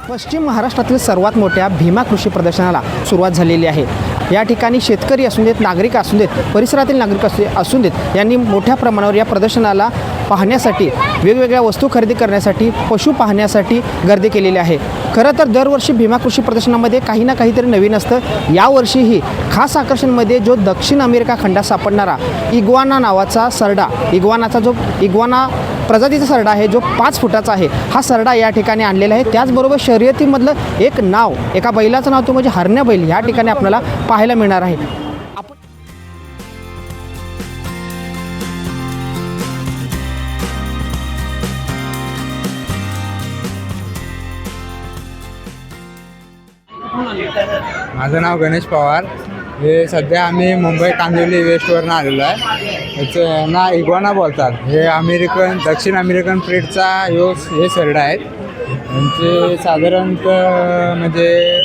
पश्चिम महाराष्ट्रातील सर्वात मोठ्या भीमा कृषी प्रदर्शनाला सुरुवात झालेली आहे। या ठिकाणी शेतकरी असून देत, नागरिक असून देत, परिसरातील नागरिक असून देत यांनी मोठ्या प्रमाणावर या प्रदर्शनाला पाहण्यासाठी, वेगवेगळ्या वस्तू खरेदी करण्यासाठी, पशु पाहण्यासाठी गर्दी केलेली आहे। खरं तर दरवर्षी भीमा कृषी प्रदर्शनामध्ये काही ना काहीतरी नवीन असतं। यावर्षीही खास आकर्षणमध्ये जो दक्षिण अमेरिका खंडात सापडणारा इग्वाना नावाचा सरडा, इग्वाना प्रजातीचा सरडा आहे, जो 5 फुटाचा आहे, हा सरडा या ठिकाणी आणलेला आहे। त्याचबरोबर शर्यतीमधलं एक नाव, एका बैलाचं नाव तो म्हणजे हरण्या बैल या ठिकाणी आपल्याला पाहायला मिळणार आहे। माझं नाव गणेश पवार। हे सध्या आम्ही मुंबई कांदिवली वेस्टवरनं आलेलो आहे। याचं ना इग्वाना बोलतात। हे दक्षिण अमेरिकन ब्रीडचा हे सरडा आहेत। यांचे साधारणतः म्हणजे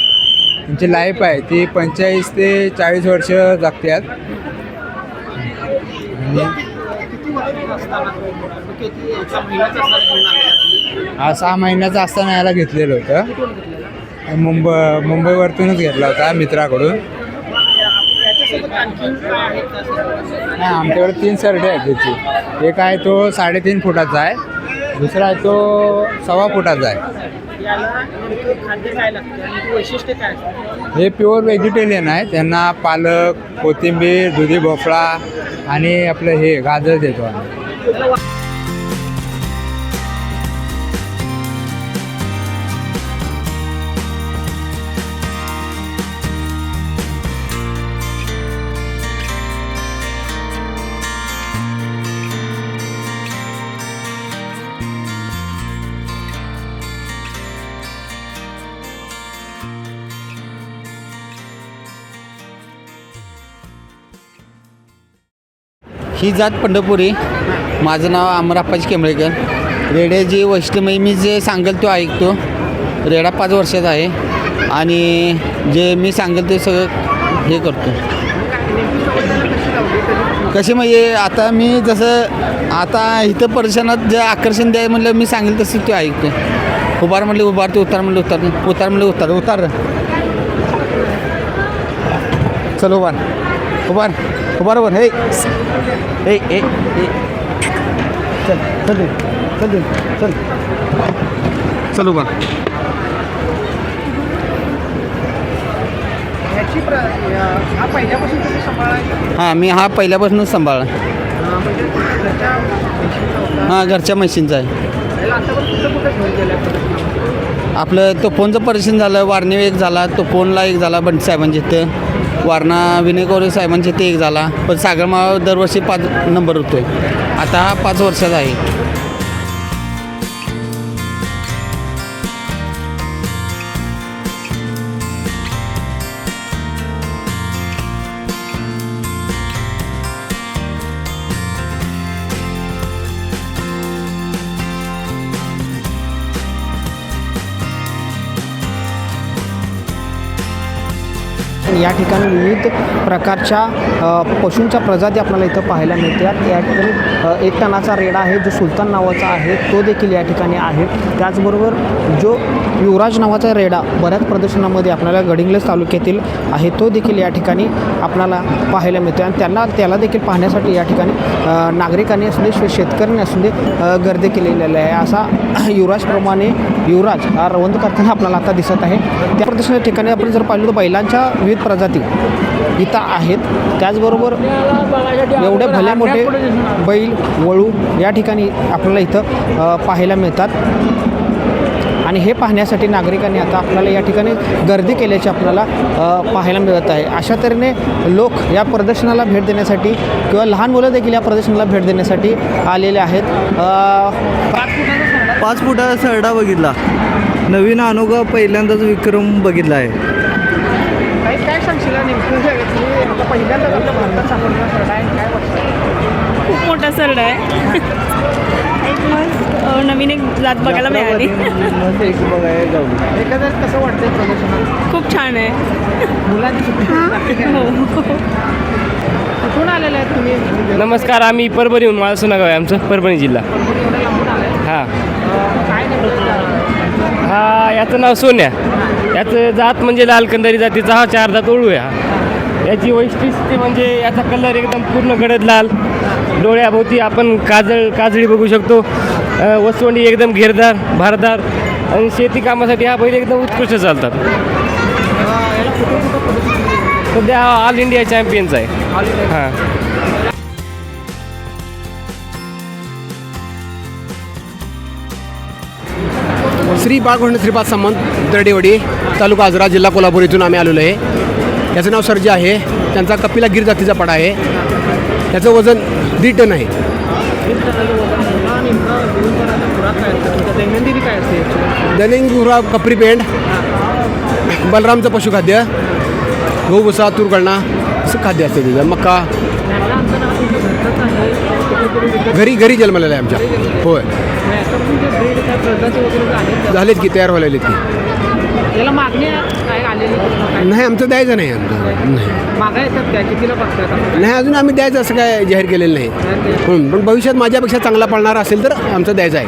त्यांची लाईफ आहे ती 45 ते 40 वर्ष जगतात। हा 6 महिन्याचा असताना याला घेतलेलं होतं। मुंबईवरतूनच घेतला होता मित्राकडून। नाही, आमच्याकडे 3 सरडे आहेत त्याची। एक आहे तो 3.5 फुटाचा आहे, दुसरा आहे तो 1.25 फुटाचा आहे। हे प्युअर व्हेजिटेरियन आहे। त्यांना पालक, कोथिंबीर, दुधी भोपळा आणि आपलं हे गाजर देतो आम्ही। ही जात पंढरपुरी। माझं नाव अमराप्पाजी केंबळेकर। रेड्याची वैष्णवी मी जे सांगेल तो ऐकतो। रेडा 5 वर्षाचा आहे आणि जे मी सांगेल ते सगळं हे करतो। कसे म्हणजे आता मी जसं आता इथं परिसरात जे आकर्षण द्याय म्हटलं मी सांगेल तसं ते ऐकतो। उभार म्हणले उभारते, उतार म्हणले उतार, उतार म्हणले उतार। चल उभार उभार हे चल चल चल चल चल उभार। हां, मी हा पहिल्यापासूनच सांभाळला। हां, घरच्या म्हशींचा आहे। आपलं तो फोनचं परीक्षण झालं, वारणी एक झाला, तो फोनला एक झाला बंटी साहेबांच्या इथं, वारणा विनय कोरे साहेबांचे ते एक झाला, पण सागरमाव दरवर्षी 5 नंबर होतो आहे। आता हा 5 वर्षाचा आहे। या ठिकाणी विविध प्रकारच्या पशूंच्या प्रजाती आपल्याला इथं पाहायला मिळतात। या ठिकाणी 1 टनाचा रेडा आहे जो सुलतान नावाचा आहे, तो देखील या ठिकाणी आहे। त्याचबरोबर जो युवराज नावाचा रेडा बऱ्याच प्रदर्शनामध्ये आपल्याला गडिंग्लज तालुक्यातील आहे, तो देखील या ठिकाणी आपल्याला पाहायला मिळतो आणि त्याला देखील पाहण्यासाठी या ठिकाणी नागरिकांनी असू दे, शेतकऱ्यांनी असू दे गर्दी केलेली आहे। असा युवराज हा रवंद करताना आपल्याला आता दिसत आहे। त्या प्रदर्शनाच्या ठिकाणी आपण जर पाहिलं तर बैलांच्या विविध प्रजाती इथं आहेत। त्याचबरोबर एवढे भले मोठे बैल, वळू या ठिकाणी आपल्याला इथं पाहायला मिळतात आणि हे पाहण्यासाठी नागरिकांनी आता आपल्याला या ठिकाणी गर्दी केल्याचे आपल्याला पाहायला मिळत आहे। अशा तऱ्हेने लोक या प्रदर्शनाला भेट देण्यासाठी किंवा लहान मुलं देखील या प्रदर्शनाला भेट देण्यासाठी आलेले आहेत। 5 फुटाचा सरडा बघितला, नवीन अनुभव, पहिल्यांदाच विक्रम बघितला आहे। काय सांगशील पहिल्यांदा आपल्या भारतात सापडणारा सरडा आहे, काय वाटतं? खूप मोठा सरडा आहे। नवीन एक जात बघायला मिळाली। एकंदरीत कसं वाटतंय प्रदर्शनात? खूप छान आहे। मुलांची कुठून आलेले आहेत तुम्ही? नमस्कार, आम्ही परभणीहून, मला सुनागाव आहे आमचं, परभणी जिल्हा। हां, काय हा याचं नाव सोन्या. याचं जात म्हणजे लाल कंदारी जातीचा हा 4 दात ओळू आहे हा. याची वैशिष्ट्य म्हणजे याचा कलर एकदम पूर्ण गडद लाल, डोळ्याभोवती आपण काजळी बघू शकतो. वसवंडी एकदम घेरदार भारदार आणि शेती कामासाठी हा बैल एकदम उत्कृष्ट चालतात. सध्या हा ऑल इंडिया चॅम्पियनचा आहे. हां. श्री बाळकृष्ण श्रीपाद सामंत दरडेवाडी तालुका आजरा जिल्हा कोल्हापूर इथून आम्ही आलेलो आहे. याचं नाव सर्जा आहे. त्यांचा कपिला गिर जातीचा पडा आहे. त्याचं वजन 1.5 टन आहे. दैनंदिन खुराक कपरी पेंड, बलरामचं पशुखाद्य, गहू भुसा तूर गळणा असं खाद्य असते तिथं. मक्का घरी जन्मलेला आहे आमच्या. होय झालेत की तयार व्हायला की याला मागणी काय आलेली नाही. आमचं द्यायचं नाही. आमचं नाही मागा येतात काय कितीला बघताय? नाही अजून आम्ही द्यायचं असं काय जाहीर केलेलं नाही. पण भविष्यात माझ्यापेक्षा चांगला पळणारा असेल तर आमचं द्यायचं आहे.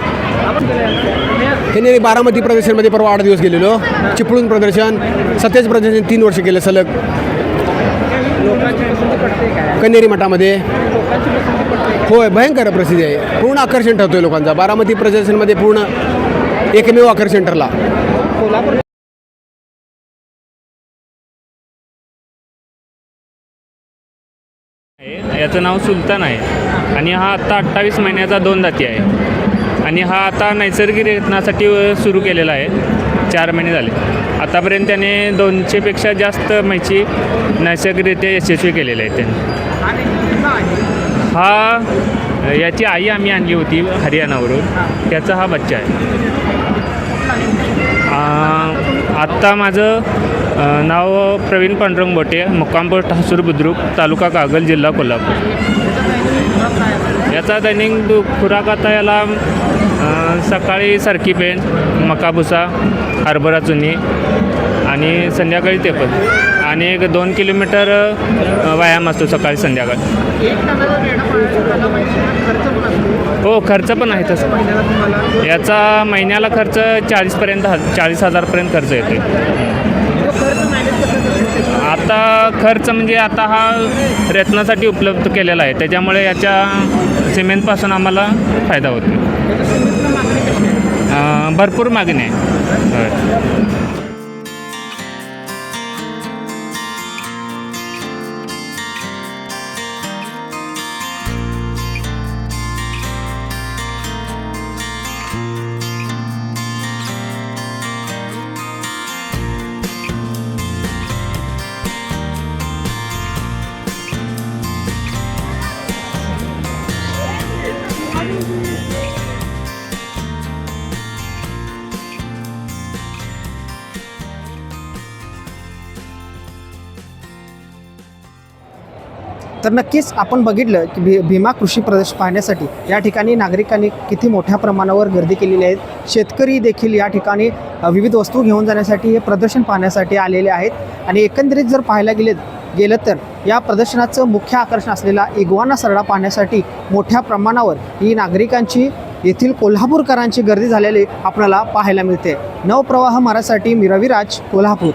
हे नाही बारामती प्रदर्शनमध्ये परवा 8 दिवस गेलेलो. चिपळूण प्रदर्शन, सतेज प्रदर्शन 3 वर्ष केलं सलग. कन्हेरी मठामध्ये होय भयंकर प्रसिद्धी आहे. पूर्ण आकर्षण ठरतोय लोकांचा. बारामती प्रदर्शनमध्ये पूर्ण एकमेव आकर्षण ठरला. कोल्हापूर याचं नाव सुलतान आहे आणि हा आत्ता 28 महिन्याचा 2 दाती आहे आणि हा आता नैसर्गिक रेतनासाठी सुरू केलेला आहे. 4 महिने झाले. आतापर्यंत त्याने 200पेक्षा जास्त म्हशी नैसर्गिकरित्या यशस्वी केलेले आहेत त्यांनी. हा याची आई आम्ही आणली होती हरियाणावरून. त्याचा हा बच्चा आहे. आत्ता माझं नाव प्रवीण पांडुरंग बोटे, मुक्काम पोस्ट हसूर बुद्रुक, तालुका कागल, जिल्हा कोल्हापूर. याचा दैनिक खुराक आता याला सकाळी सरकी पेंड, मका भुसा, हरभरा चुनी आणि संध्याकाळी ते पण. आणि एक 2 किलोमीटर व्यायाम असतो सकाळी संध्याकाळी. हो खर्च पण आहे तसं. याचा महिन्याला खर्च 40,000पर्यंत खर्च येतो. आता खर्च म्हणजे आता हा रत्नासाठी उपलब्ध केलेला आहे. त्याच्यामुळे याच्या सिमेंटपासून आम्हाला फायदा होतो. भरपूर मागणी आहे. तर नक्कीच आपण बघितलं की भीमा कृषी प्रदर्शन पाहण्यासाठी या ठिकाणी नागरिकांनी किती मोठ्या प्रमाणावर गर्दी केलेली आहे. शेतकरी देखील या ठिकाणी विविध वस्तू घेऊन जाण्यासाठी हे प्रदर्शन पाहण्यासाठी आलेले आहेत. आणि एकंदरीत जर पाहायला गेलं तर या प्रदर्शनाचं मुख्य आकर्षण असलेला इग्वाना सरडा पाहण्यासाठी मोठ्या प्रमाणावर ही नागरिकांची येथील कोल्हापूरकरांची गर्दी झालेली आपल्याला पाहायला मिळते. नवप्रवाह मराठीसाठी मी रविराज, कोल्हापूर.